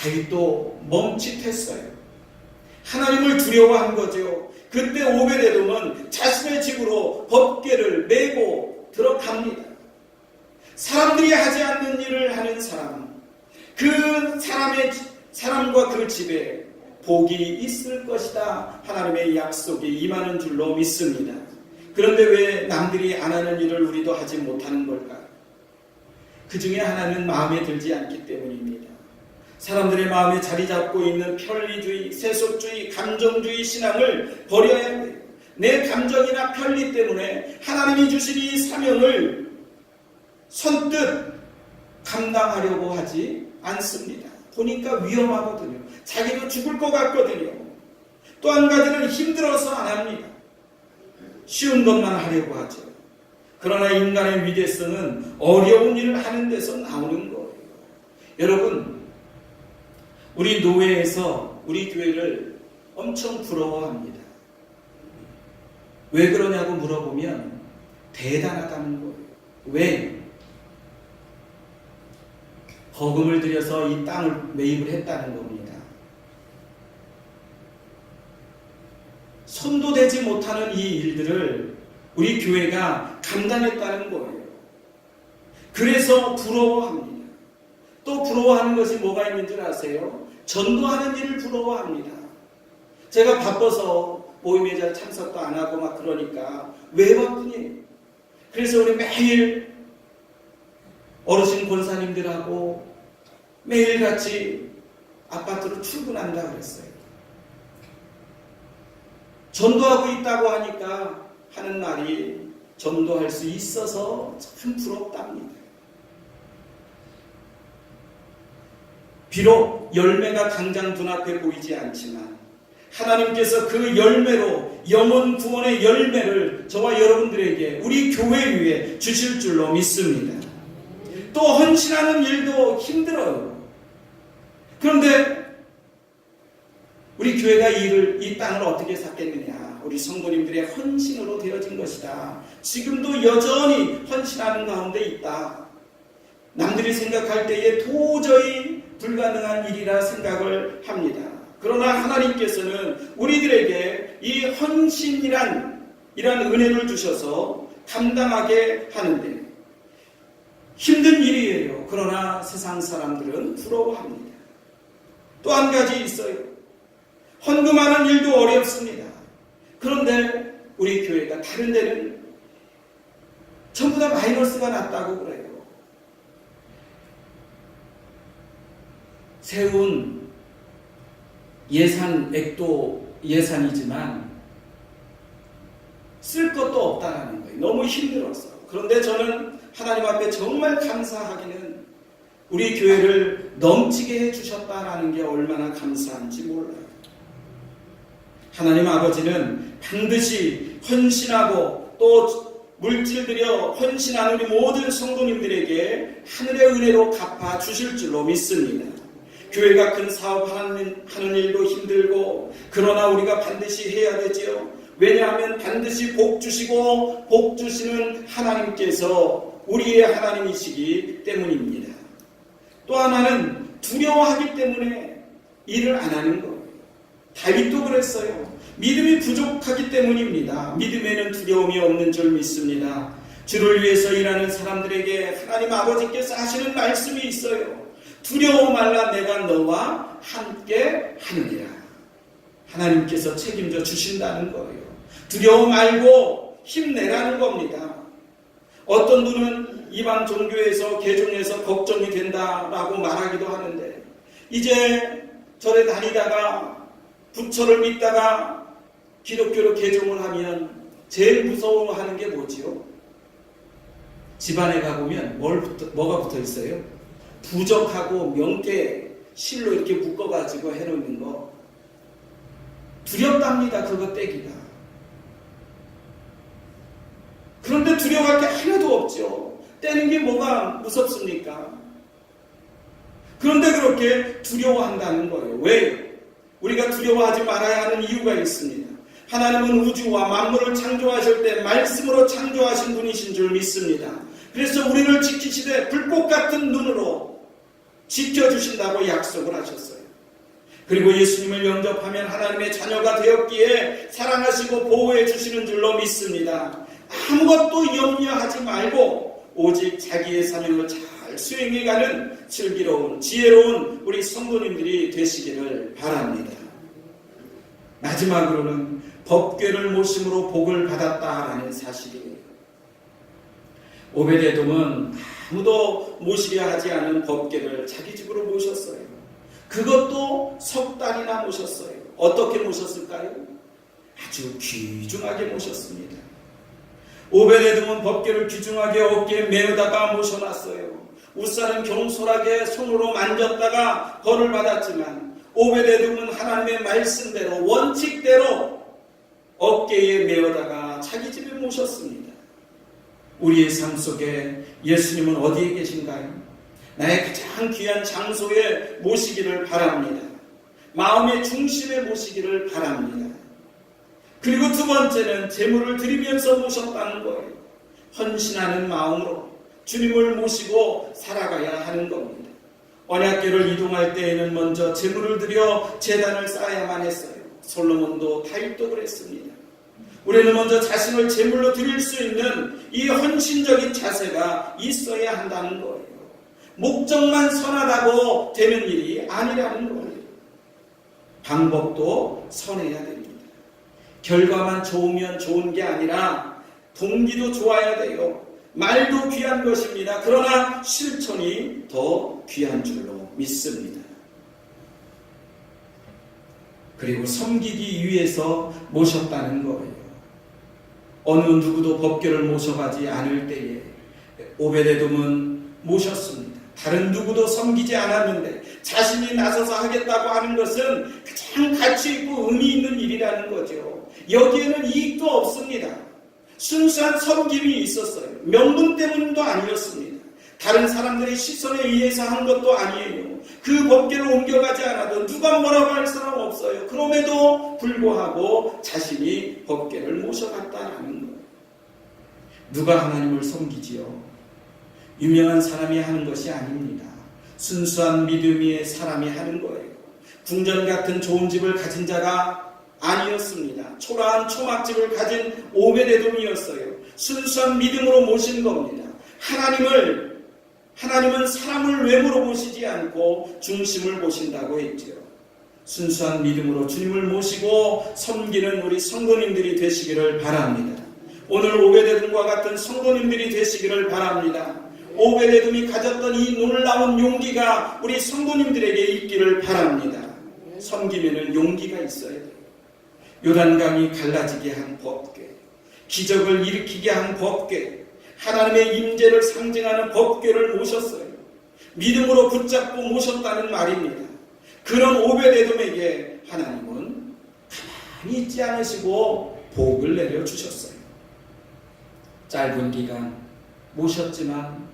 다윗도 멈칫했어요. 하나님을 두려워한 거죠. 그때 오베데돔은 자신의 집으로 법궤를 메고 들어갑니다. 사람들이 하지 않는 일을 하는 사람, 그 사람과 그 집에 복이 있을 것이다. 하나님의 약속이 임하는 줄로 믿습니다. 그런데 왜 남들이 안 하는 일을 우리도 하지 못하는 걸까? 그 중에 하나는 마음에 들지 않기 때문입니다. 사람들의 마음에 자리 잡고 있는 편리주의, 세속주의, 감정주의 신앙을 버려야 해요. 내 감정이나 편리 때문에 하나님이 주신 이 사명을 선뜻 감당하려고 하지 않습니다. 보니까 위험하거든요. 자기도 죽을 것 같거든요. 또 한 가지는 힘들어서 안 합니다. 쉬운 것만 하려고 하죠. 그러나 인간의 위대성은 어려운 일을 하는 데서 나오는 거예요. 여러분, 우리 노회에서 우리 교회를 엄청 부러워합니다. 왜 그러냐고 물어보면 대단하다는 거예요. 왜? 거금을 들여서 이 땅을 매입을 했다는 겁니다. 손도 대지 못하는 이 일들을 우리 교회가 감당했다는 거예요. 그래서 부러워합니다. 또 부러워하는 것이 뭐가 있는 줄 아세요? 전도하는 일을 부러워합니다. 제가 바빠서 모임에 잘 참석도 안 하고 막 그러니까 왜 바쁘니? 그래서 우리 매일 어르신 권사님들하고 매일같이 아파트로 출근한다 그랬어요. 전도하고 있다고 하니까 하는 말이 전도할 수 있어서 참 부럽답니다. 비록 열매가 당장 눈앞에 보이지 않지만 하나님께서 그 열매로 영혼 구원의 열매를 저와 여러분들에게 우리 교회 위에 주실 줄로 믿습니다. 또 헌신하는 일도 힘들어요. 그런데 우리 교회가 이 땅을 어떻게 샀겠느냐? 우리 성도님들의 헌신으로 되어진 것이다. 지금도 여전히 헌신하는 가운데 있다. 남들이 생각할 때에 도저히 불가능한 일이라 생각을 합니다. 그러나 하나님께서는 우리들에게 이 헌신이란 은혜를 주셔서 감당하게 하는데 힘든 일이에요. 그러나 세상 사람들은 부러워합니다. 또 한 가지 있어요. 헌금하는 일도 어렵습니다. 그런데 우리 교회가 다른 데는 전부 다 마이너스가 났다고 그래요. 세운 예산액도 예산이지만 쓸 것도 없다는 거예요. 너무 힘들었어. 그런데 저는 하나님 앞에 정말 감사하기는 우리 교회를 넘치게 해주셨다라는 게 얼마나 감사한지 몰라요. 하나님 아버지는 반드시 헌신하고 또 물질 들여 헌신하는 우리 모든 성도님들에게 하늘의 은혜로 갚아 주실 줄로 믿습니다. 교회가 큰 사업하는 일도 힘들고 그러나 우리가 반드시 해야 되지요. 왜냐하면 반드시 복 주시고 복 주시는 하나님께서 우리의 하나님이시기 때문입니다. 또 하나는 두려워하기 때문에 일을 안 하는 거예요. 다윗도 그랬어요. 믿음이 부족하기 때문입니다. 믿음에는 두려움이 없는 줄 믿습니다. 주를 위해서 일하는 사람들에게 하나님 아버지께서 하시는 말씀이 있어요. 두려워 말라 내가 너와 함께 하느니라. 하나님께서 책임져 주신다는 거예요. 두려워 말고 힘내라는 겁니다. 어떤 분은 이방 종교에서 개종해서 걱정이 된다라고 말하기도 하는데 이제 절에 다니다가 부처를 믿다가 기독교로 개종을 하면 제일 무서워하는 게 뭐지요? 집안에 가보면 뭐가 붙어 있어요? 부적하고 명태 실로 이렇게 묶어가지고 해놓는 거 두렵답니다. 그거 떼기가. 그런데 두려워할 게 하나도 없죠. 떼는 게 뭐가 무섭습니까? 그런데 그렇게 두려워한다는 거예요. 왜? 우리가 두려워하지 말아야 하는 이유가 있습니다. 하나님은 우주와 만물을 창조하실 때 말씀으로 창조하신 분이신 줄 믿습니다. 그래서 우리를 지키시되 불꽃 같은 눈으로 지켜주신다고 약속을 하셨어요. 그리고 예수님을 영접하면 하나님의 자녀가 되었기에 사랑하시고 보호해 주시는 줄로 믿습니다. 아무것도 염려하지 말고 오직 자기의 사명을 잘 수행해가는 슬기로운 지혜로운 우리 성도님들이 되시기를 바랍니다. 마지막으로는 법궤를 모심으로 복을 받았다라는 사실이에요. 오베데돔은 아무도 모시려 하지 않은 법궤를 자기 집으로 모셨어요. 그것도 석 달이나 모셨어요. 어떻게 모셨을까요? 아주 귀중하게 모셨습니다. 오베데돔은 법궤를 귀중하게 어깨에 메어다가 모셔놨어요. 우사는 경솔하게 손으로 만졌다가 벌을 받았지만 오베데돔은 하나님의 말씀대로 원칙대로 어깨에 메어다가 자기 집에 모셨습니다. 우리의 삶 속에 예수님은 어디에 계신가요? 나의 가장 귀한 장소에 모시기를 바랍니다. 마음의 중심에 모시기를 바랍니다. 그리고 두 번째는 제물을 드리면서 모셨다는 거예요. 헌신하는 마음으로 주님을 모시고 살아가야 하는 겁니다. 언약궤를 이동할 때에는 먼저 제물을 드려 제단을 쌓아야만 했어요. 솔로몬도 다윗도 그랬습니다. 우리는 먼저 자신을 제물로 드릴 수 있는 이 헌신적인 자세가 있어야 한다는 거예요. 목적만 선하다고 되는 일이 아니라는 거예요. 방법도 선해야 됩니다. 결과만 좋으면 좋은 게 아니라 동기도 좋아야 돼요. 말도 귀한 것입니다. 그러나 실천이 더 귀한 줄로 믿습니다. 그리고 섬기기 위해서 모셨다는 거예요. 어느 누구도 법궤를 모셔가지 않을 때에 오베데돔은 모셨습니다. 다른 누구도 섬기지 않았는데 자신이 나서서 하겠다고 하는 것은 가장 가치 있고 의미 있는 일이라는 거죠. 여기에는 이익도 없습니다. 순수한 섬김이 있었어요. 명분 때문도 아니었습니다. 다른 사람들의 시선에 의해서 한 것도 아니에요. 그 법궤를 옮겨가지 않아도 누가 뭐라고 할 사람 없어요. 그럼에도 불구하고 자신이 법궤를 모셔갔다라는 거예요. 누가 하나님을 섬기지요? 유명한 사람이 하는 것이 아닙니다. 순수한 믿음의 사람이 하는 거예요. 궁전 같은 좋은 집을 가진 자가 아니었습니다. 초라한 초막집을 가진 오베데돔이었어요. 순수한 믿음으로 모신 겁니다. 하나님은 사람을 외모로 보시지 않고 중심을 보신다고 했죠. 순수한 믿음으로 주님을 모시고 섬기는 우리 성도님들이 되시기를 바랍니다. 오늘 오베데돔과 같은 성도님들이 되시기를 바랍니다. 오베데돔이 가졌던 이 놀라운 용기가 우리 성도님들에게 있기를 바랍니다. 섬기면은 용기가 있어야 돼요. 요단강이 갈라지게 한 법궤, 기적을 일으키게 한 법궤, 하나님의 임재를 상징하는 법궤를 모셨어요. 믿음으로 붙잡고 모셨다는 말입니다. 그런 오베데돔에게 하나님은 가만히 있지 않으시고 복을 내려주셨어요. 짧은 기간 모셨지만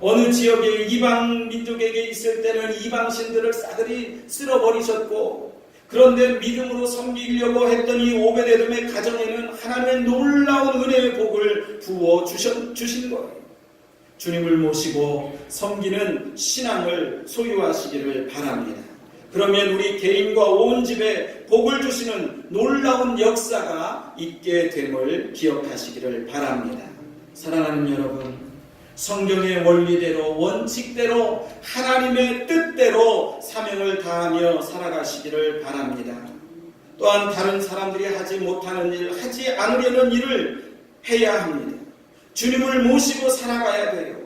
어느 지역의 이방 민족에게 있을 때는 이방신들을 싸그리 쓸어버리셨고, 그런데 믿음으로 섬기려고 했던 이 오베데돔의 가정에는 하나님의 놀라운 은혜의 복을 부어 주신 거예요. 주님을 모시고 섬기는 신앙을 소유하시기를 바랍니다. 그러면 우리 개인과 온 집에 복을 주시는 놀라운 역사가 있게 됨을 기억하시기를 바랍니다. 사랑하는 여러분, 성경의 원리대로 원칙대로 하나님의 뜻대로 사명을 다하며 살아가시기를 바랍니다. 또한 다른 사람들이 하지 못하는 일, 하지 않으려는 일을 해야 합니다. 주님을 모시고 살아가야 돼요.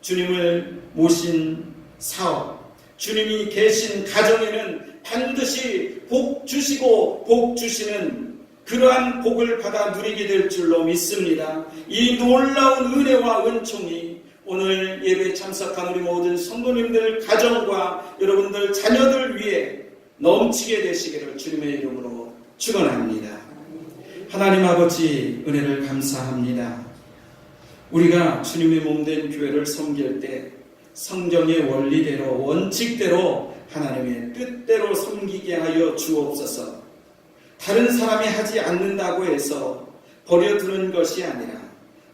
주님을 모신 사업, 주님이 계신 가정에는 반드시 복 주시고 복 주시는 그러한 복을 받아 누리게 될 줄로 믿습니다. 이 놀라운 은혜와 은총이 오늘 예배에 참석한 우리 모든 성도님들 가정과 여러분들 자녀들 위해 넘치게 되시기를 주님의 이름으로 축원합니다. 하나님 아버지, 은혜를 감사합니다. 우리가 주님의 몸된 교회를 섬길 때 성경의 원리대로 원칙대로 하나님의 뜻대로 섬기게 하여 주옵소서. 다른 사람이 하지 않는다고 해서 버려두는 것이 아니라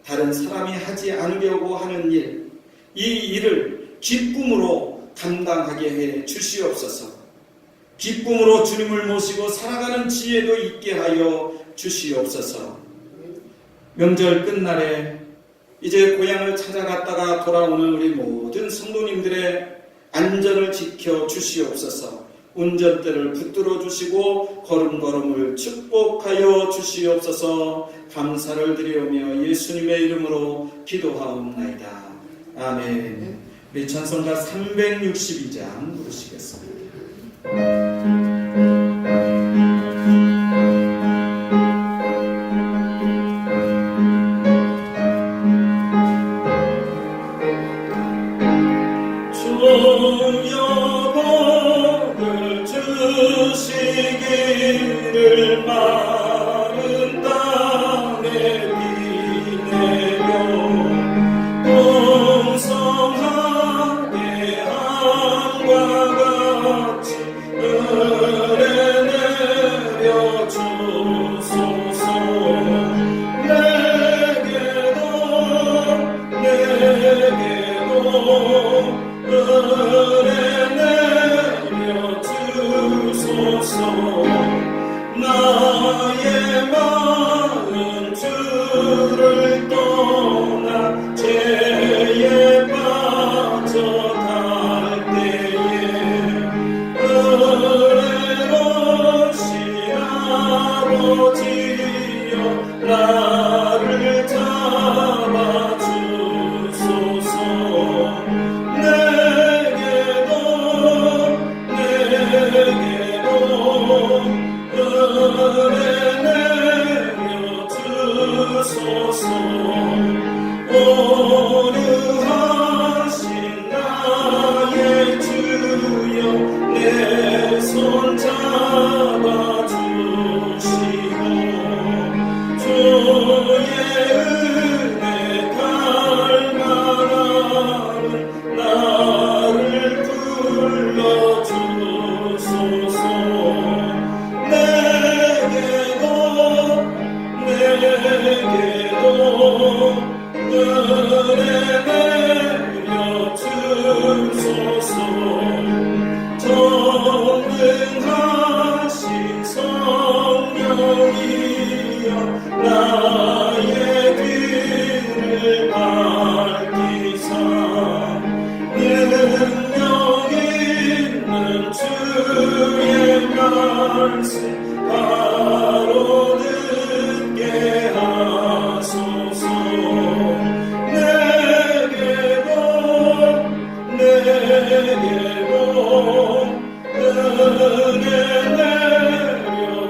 다른 사람이 하지 않으려고 하는 일, 이 일을 기쁨으로 감당하게 해 주시옵소서. 기쁨으로 주님을 모시고 살아가는 지혜도 있게 하여 주시옵소서. 명절 끝날에 이제 고향을 찾아갔다가 돌아오는 우리 모든 성도님들의 안전을 지켜 주시옵소서. 운전대를 붙들어 주시고 걸음걸음을 축복하여 주시옵소서. 감사를 드리오며 예수님의 이름으로 기도하옵나이다. 아멘. 우리 찬송가 362장 부르시겠습니다. 주여 복을 주시기를 마른 땅에 비 내려 풍성하게 함과 같이 은혜 내려 주소서. 내게도 은혜 내려 주소서. 나의 마음 주를 떠나 죄에 빠져갈 때에 은혜로우신 아버지여 나를 잡아주소서. 내게도 은혜 내려 주소서. 오르하신 나의 주여 내 손 잡아주시고 주의 은혜 갈망하는 나를 불러주소서. 내게도 은혜 내려 주소서. 전능하신 성령이여 나의 길을 밝히사 능력 있는 주의 말씀 바로 듣게 하소서. 내게도 은혜 내려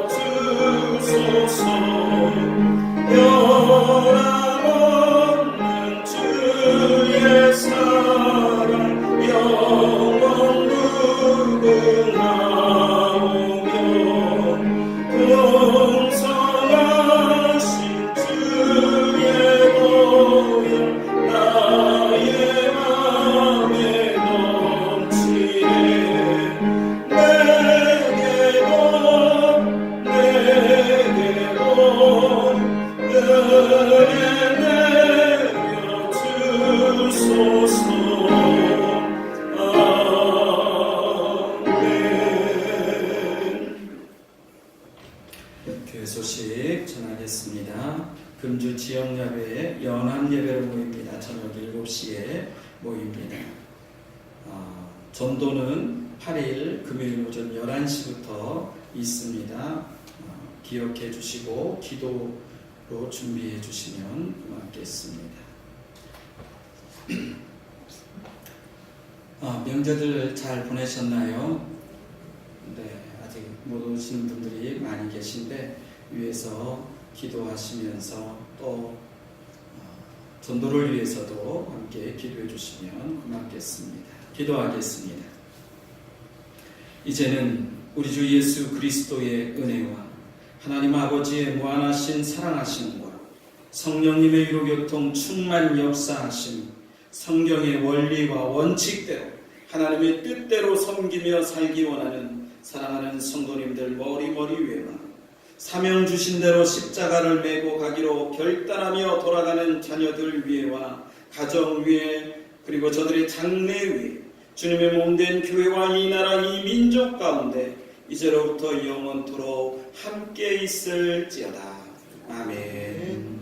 주소서. 변함없는 주의 사랑 영원 무궁하오며 풍성하신 주의 보혈 나의 맘에 넘치네. 내게도 은혜 내려 주소서. 아멘. 교회 소식 전하겠습니다. 금주 지역야외 연합예배로 모입니다. 저녁 7시에 모입니다. 전도는 8일 금요일 오전 11시부터 있습니다. 기억해 주시고 기도로 준비해 주시면 고맙겠습니다. 명절들 잘 보내셨나요? 네, 아직 못 오신 분들이 많이 계신데 위해서 기도하시면서 또 전도를 위해서도 함께 기도해 주시면 고맙겠습니다. 기도하겠습니다. 이제는 우리 주 예수 그리스도의 은혜와 하나님 아버지의 무한하신 사랑하심과 성령님의 위로교통 충만 역사하심, 성경의 원리와 원칙대로 하나님의 뜻대로 섬기며 살기 원하는 사랑하는 성도님들 머리 위에와 사명 주신 대로 십자가를 메고 가기로 결단하며 돌아가는 자녀들 위에와 가정 위에 그리고 저들의 장래 위에 주님의 몸된 교회와 이 나라 이 민족 가운데 이제로부터 영원토록 함께 있을지어다. 아멘.